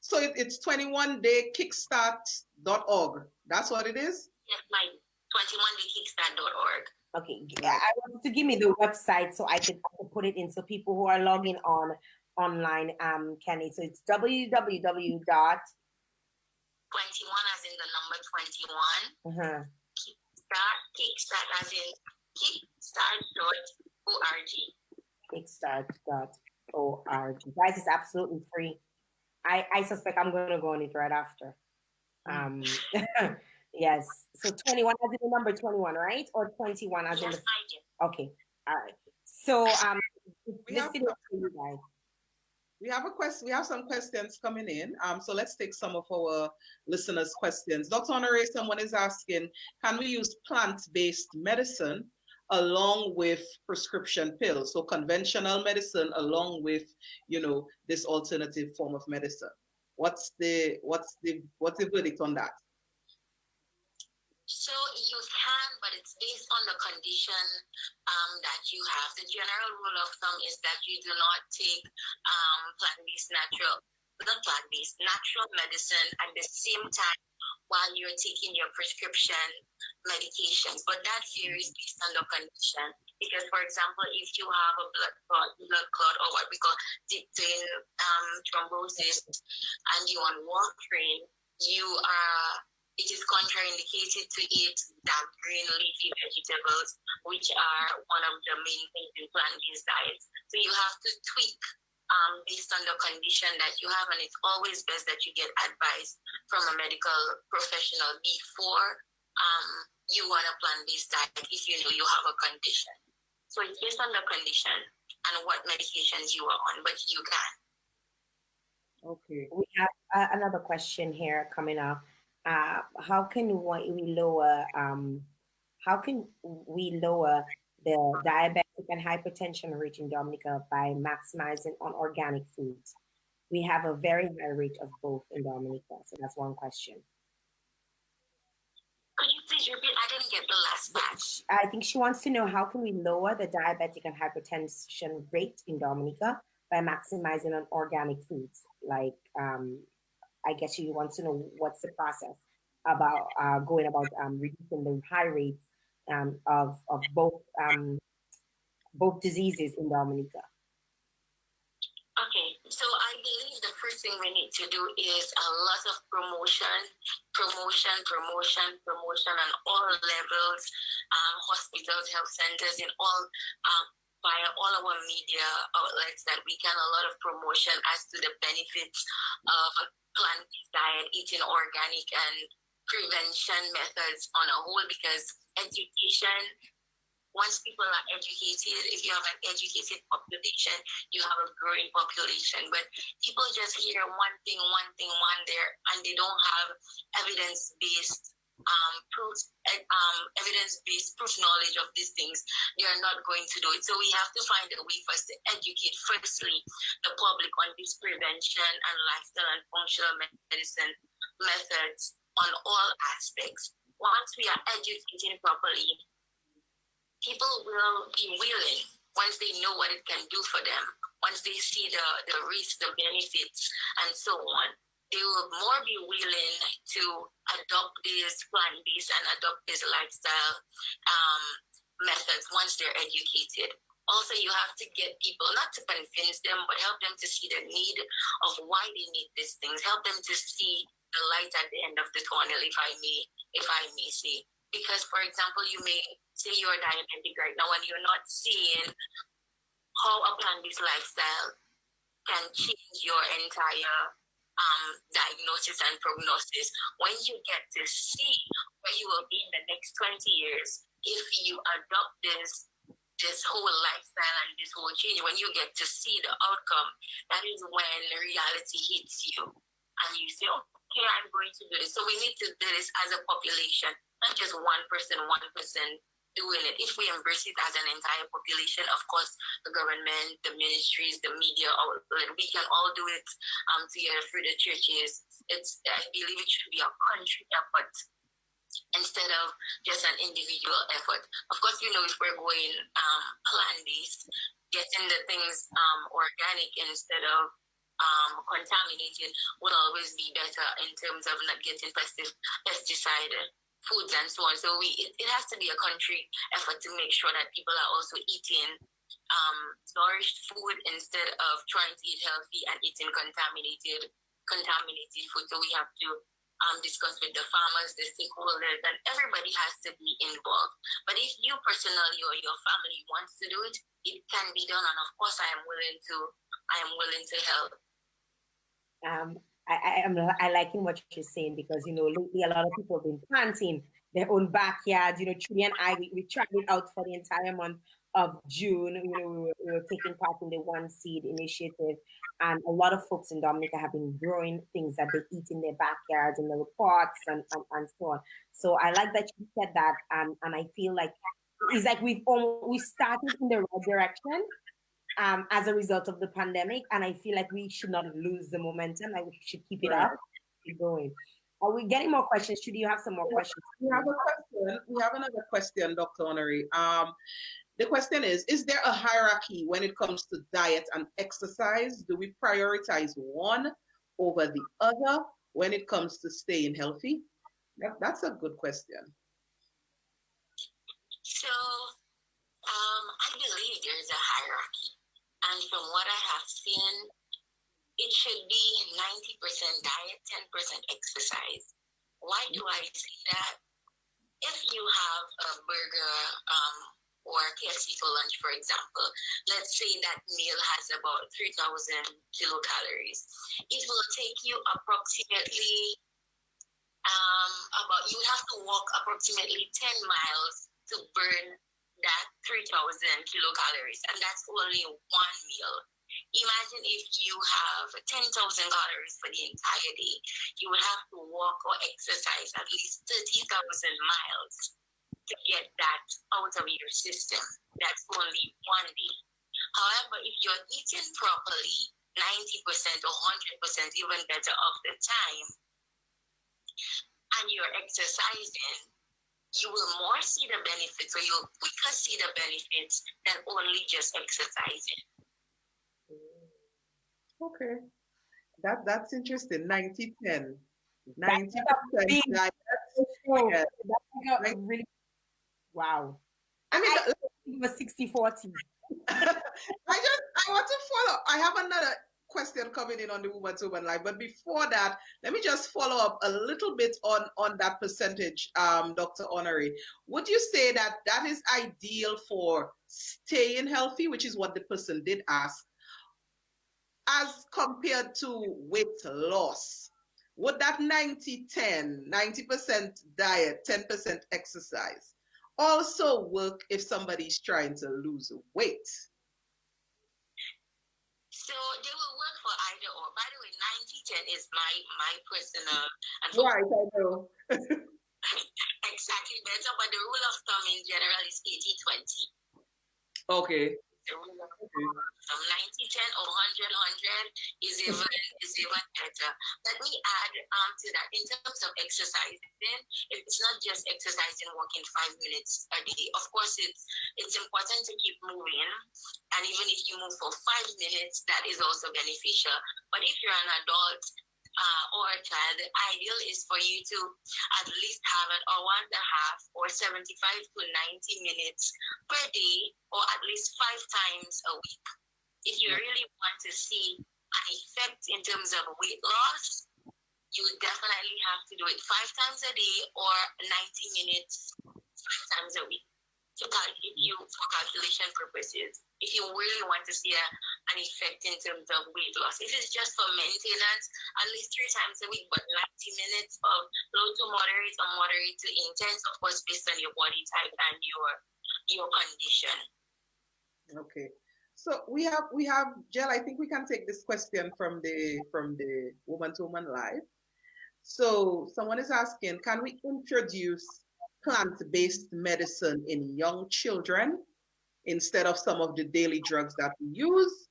So it's 21-day kickstart.org. That's what it is? Yes, my 21daykickstart.org. Okay. I want to give me the website so I could put it in so people who are logging online can. So it's www. 21 as in the number 21. Kickstart as in kickstart.org. Guys, it's absolutely free. I suspect I'm going to go on it right after. Yes. So 21 as in the number 21, right? Or 21 as in the... Okay. All right. So listening to you guys. We have a question. We have some questions coming in. So let's take some of our listeners' questions. Dr. Honore, someone is asking, can we use plant-based medicine along with prescription pills? So conventional medicine along with, this alternative form of medicine. What's the verdict on that? So you can, but it's based on the condition that you have. The general rule of thumb is that you do not take natural medicine at the same time while you're taking your prescription medications. But that varies based on the condition. Because, for example, if you have a blood clot or what we call deep vein thrombosis and you're on warfarin, it is contraindicated to eat dark green leafy vegetables, which are one of the main things in plant-based diets. So you have to tweak based on the condition that you have, and it's always best that you get advice from a medical professional before you want a plant-based diet if you know you have a condition. So it's based on the condition and what medications you are on, but you can. Okay. We have another question here coming up. How can we lower the diabetic and hypertension rate in Dominica by maximizing on organic foods? We have a very high rate of both in Dominica, so that's one question. Could you please repeat? I didn't get the last part. I think she wants to know how can we lower the diabetic and hypertension rate in Dominica by maximizing on organic foods, like I guess she wants to know what's the process about going about reducing the high rates of both diseases in Dominica. Okay, so I believe the first thing we need to do is a lot of promotion on all levels, hospitals, health centers, in all via all our media outlets, that we can a lot of promotion as to the benefits of a plant-based diet, eating organic, and prevention methods on a whole, because education, once people are educated, if you have an educated population, you have a growing population. But people just hear one thing there, and they don't have evidence-based proof knowledge of these things. They are not going to do it. So we have to find a way for us to educate, firstly, the public on this prevention and lifestyle and functional medicine methods on all aspects. once we are educating properly, people will be willing once they know what it can do for them, once they see the risks, the benefits, and so on. They will more be willing to adopt these plant-based and adopt these lifestyle methods once they're educated. Also, you have to get people, not to convince them, but help them to see the need of why they need these things. Help them to see the light at the end of the tunnel, if I may say. Because, for example, you may say you're diabetic right now and you're not seeing how a plant-based lifestyle can change your entire diagnosis and prognosis. When you get to see where you will be in the next 20 years, if you adopt this whole lifestyle and this whole change, when you get to see the outcome, that is when reality hits you. And you say, okay, I'm going to do this. So we need to do this as a population, not just one person doing it. If we embrace it as an entire population, of course, the government, the ministries, the media, we can all do it together through the churches. I believe it should be a country effort instead of just an individual effort. Of course, if we're going plant-based, getting the things organic instead of contaminated will always be better in terms of not getting pesticide foods and so on. So it has to be a country effort to make sure that people are also eating nourished food instead of trying to eat healthy and eating contaminated food. So we have to discuss with the farmers, the stakeholders, and everybody has to be involved. But if you personally or your family wants to do it, it can be done. And of course, I am willing to help. I liking what you're saying because lately a lot of people have been planting their own backyards. Trudy and I we tried it out for the entire month of June. We were taking part in the One Seed initiative, and a lot of folks in Dominica have been growing things that they eat in their backyards and their pots and so on. So I like that you said that, and I feel like it's like we started in the right direction. As a result of the pandemic, and I feel like we should not lose the momentum. Like we should keep it up, keep going. Are we getting more questions? Should you have some more questions? We have a question. We have another question, Dr. Honore. The question is there a hierarchy when it comes to diet and exercise? Do we prioritize one over the other when it comes to staying healthy? That's a good question. So, I believe there's a hierarchy. And from what I have seen, it should be 90% diet, 10% exercise. Why do I say that? If you have a burger or KFC for lunch, for example, let's say that meal has about 3,000 kilocalories. It will take you approximately you have to walk approximately 10 miles to burn that 3,000 kilocalories, and that's only one meal. Imagine if you have 10,000 calories for the entire day, you would have to walk or exercise at least 30,000 miles to get that out of your system. That's only one day. However, if you're eating properly, 90% or 100%, even better of the time, and you're exercising, you will more see the benefits, or you'll quicker see the benefits than only just exercising. Okay. That's interesting. 90-10. 90% diet. That's really wow. I mean, it was 60-40. I want to follow. I have another question coming in on the Woman2Woman Live, but before that, let me just follow up a little bit on that percentage, Dr. Honore. Would you say that is ideal for staying healthy, which is what the person did ask, as compared to weight loss? Would that 90-10, 90% diet, 10% exercise also work if somebody's trying to lose weight? So they will work for either or. By the way, 90-10 is my personal. And right, I know. Exactly better, but the rule of thumb in general is 80-20. Okay. The rule of from 90-10 or 100-100 is even better. Let me add to that in terms of exercising. It's not just exercising, walking 5 minutes a day. Of course, it's important to keep moving, and even if you move for 5 minutes, that is also beneficial. But if you're an adult or a child, the ideal is for you to at least have an hour and a half or 75 to 90 minutes per day, or at least 5 times a week. If you really want to see an effect in terms of weight loss, you definitely have to do it 5 times a day or 90 minutes 5 times a week. So for calculation purposes, if you really want to see an effect in terms of weight loss. If it's just for maintenance, at least 3 times a week, but 90 minutes of low to moderate or moderate to intense, of course, based on your body type and your condition. Okay. So we have Jael, I think we can take this question from the Woman2Woman Live. So someone is asking, can we introduce plant-based medicine in young children instead of some of the daily drugs that we use?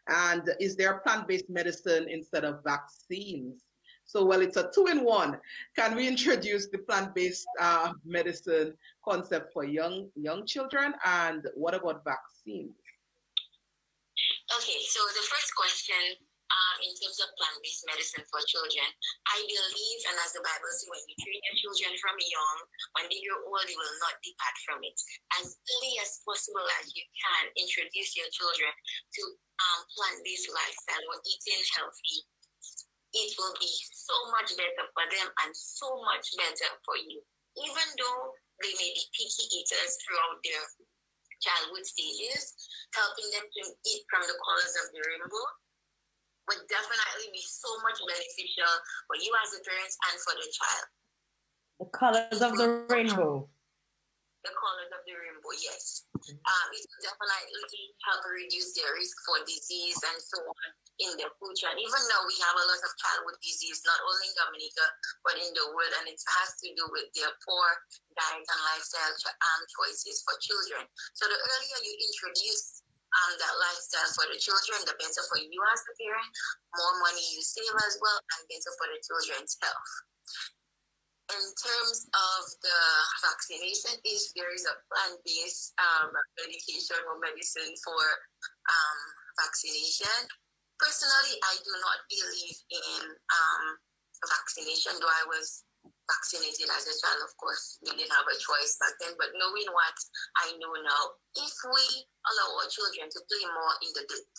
And is there plant-based medicine instead of vaccines? So, well, it's a 2-in-1. Can we introduce the plant-based medicine concept for young children? And what about vaccines? Okay, so the first question, in terms of plant-based medicine for children, I believe, and as the Bible says, when you train your children from young, when they grow old, they will not depart from it. As early as possible as you can, introduce your children to plant-based lifestyle or eating healthy. It will be so much better for them and so much better for you. Even though they may be picky eaters throughout their childhood stages, helping them to eat from the colors of the rainbow would definitely be so much beneficial for you as a parent and for the child. The colors of the rainbow. The colors of the rainbow, yes. It will definitely help reduce their risk for disease and so on in the future. And even now, we have a lot of childhood disease, not only in Dominica, but in the world, and it has to do with their poor diet and lifestyle choices for children. So the earlier you introduce that lifestyle for the children, the better for you as a parent, more money you save as well, and better for the children's health. In terms of the vaccination, if there is a plant-based medication or medicine for vaccination, personally, I do not believe in vaccination, though I was vaccinated as a child. Of course, we didn't have a choice back then, but knowing what I know now, if we allow our children to play more in the dirt,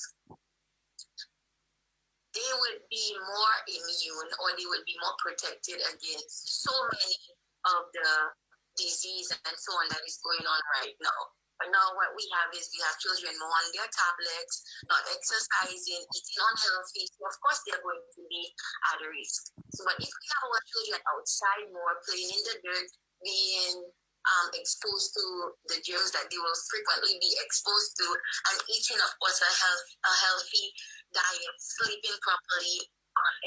they would be more immune, or they would be more protected against so many of the disease and so on that is going on right now. But now what we have is we have children more on their tablets, not exercising, eating unhealthy. So of course they're going to be at risk. So but if we have our children outside more, playing in the dirt, being exposed to the germs that they will frequently be exposed to, and eating, of course, a healthy diet, sleeping properly,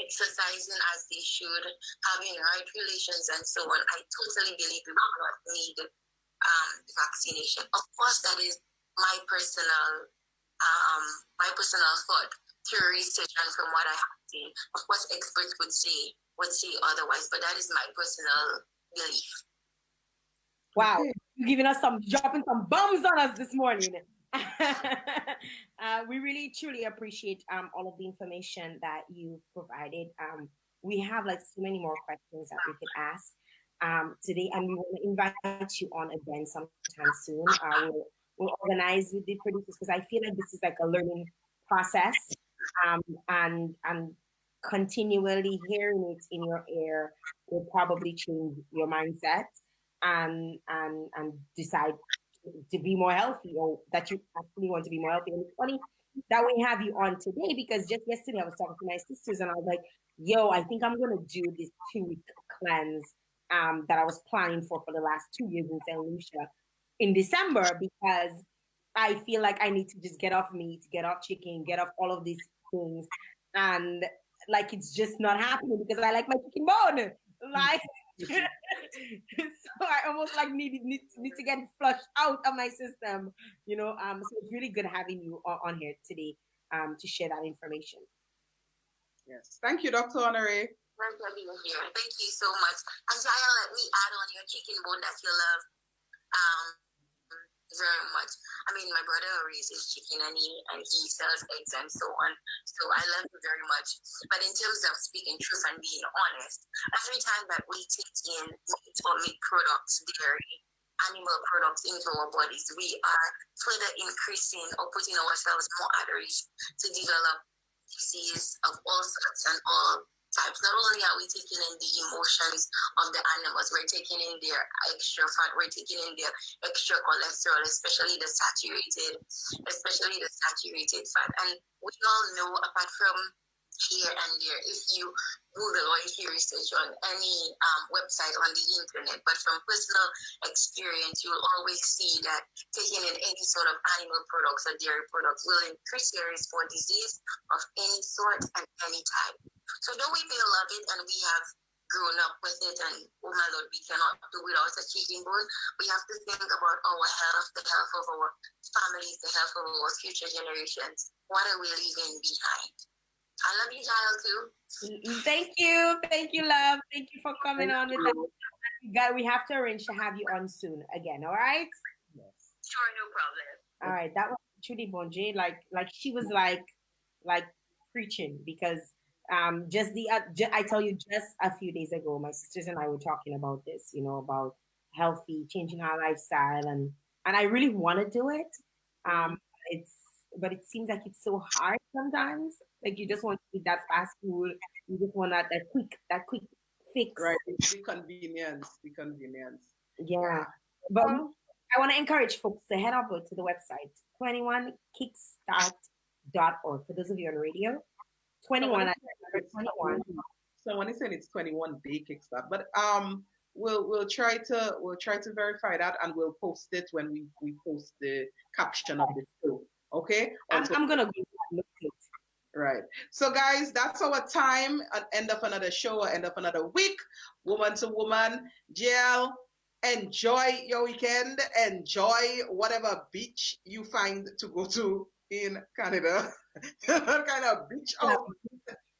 exercising as they should, having right relations, and so on, I totally believe we do not need vaccination. Of course, that is my personal thought through research and from what I have seen. Of course, experts would say otherwise, but that is my personal belief. Wow, you're giving us dropping some bombs on us this morning. We really truly appreciate all of the information that you've provided. We have like so many more questions that we could ask today, and we want to invite you on again sometime soon. We'll organize with the producers, because I feel like this is like a learning process, and continually hearing it in your ear will probably change your mindset and decide to be more healthy, or that you actually want to be more healthy. And it's funny that we have you on today, because just yesterday I was talking to my sisters and I was like, yo, I think I'm going to do this 2-week cleanse that I was planning for the last 2 years in St. Lucia in December, because I feel like I need to just get off meat, get off chicken, get off all of these things. And like, it's just not happening because I like my chicken bone. Like, So I almost like need to get flushed out of my system, you know. So it's really good having you on here today to share that information. Yes. Thank you, Dr. Honore. Thank you so much. And Jael, let me add on your chicken bone that you love very much. I mean, my brother raises chicken and he sells eggs and so on. So I love it very much. But in terms of speaking truth and being honest, every time that we take in meat or meat products, dairy, animal products into our bodies, we are further increasing or putting ourselves more at risk to develop disease of all sorts and all types. Not only are we taking in the emotions of the animals, we're taking in their extra fat, we're taking in their extra cholesterol, especially the saturated fat. And we all know, apart from here and there, if you Google or if you research on any website on the internet, but from personal experience, you will always see that taking in any sort of animal products or dairy products will increase your risk for disease of any sort and any type. So though we may love it and we have grown up with it and, oh my Lord, we cannot do without a chicken bone, we have to think about our health, the health of our families, the health of our future generations. What are we leaving behind? I love you, Jael, too. Thank you, love. Thank you for coming on with us. We have to arrange to have you on soon again. All right? Yes. Sure, no problem. All right, that was Trudy Bonje. Like she was like preaching, because I tell you, just a few days ago, my sisters and I were talking about this, you know, about healthy, changing our lifestyle, and I really want to do it. But it seems like it's so hard sometimes. Like you just want to eat that fast food, you just want that quick fix. Right, the convenience. Yeah, but I want to encourage folks to head over to the website 21kickstart.org. For those of you on radio, 21 at 21. Someone is saying it's 21 day kickstart, but we'll try to verify that, and we'll post it when we post the caption of the show. Okay, I'm gonna go look it. Right. So guys, that's our time at end of another show, end of another week. Woman to Woman. Jael, enjoy your weekend. Enjoy whatever beach you find to go to in Canada. What kind of beach?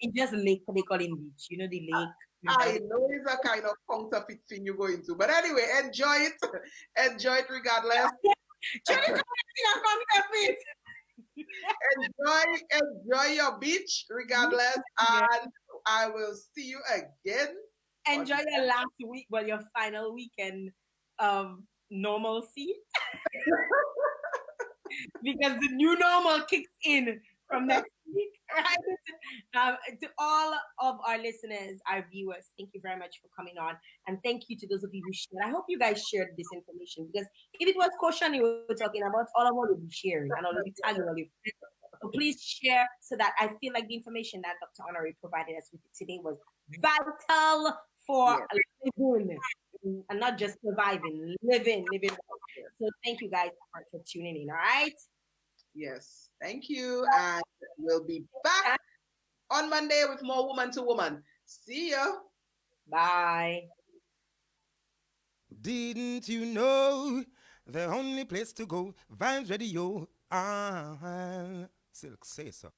It's just lake, they call it beach. You know the lake. I know it's a kind of counterfeit thing you go into. But anyway, enjoy it. Enjoy it regardless. Enjoy your beach regardless, and I will see you again. Enjoy your last week, your final weekend of normalcy, because the new normal kicks in from next week, right? To all of our listeners, our viewers, thank you very much for coming on, and thank you to those of you who shared. I hope you guys shared this information, because if it was caution you were talking about, all of us will be sharing and all of you tagging all your friends. So please share, so that I feel like the information that Dr. Honore provided us with today was vital for living, and not just surviving, living. So thank you guys for tuning in. All right. Yes, thank you, and we'll be back on Monday with more Woman to Woman. See ya. Bye. Didn't you know the only place to go, Vibes Radio? Silk say so.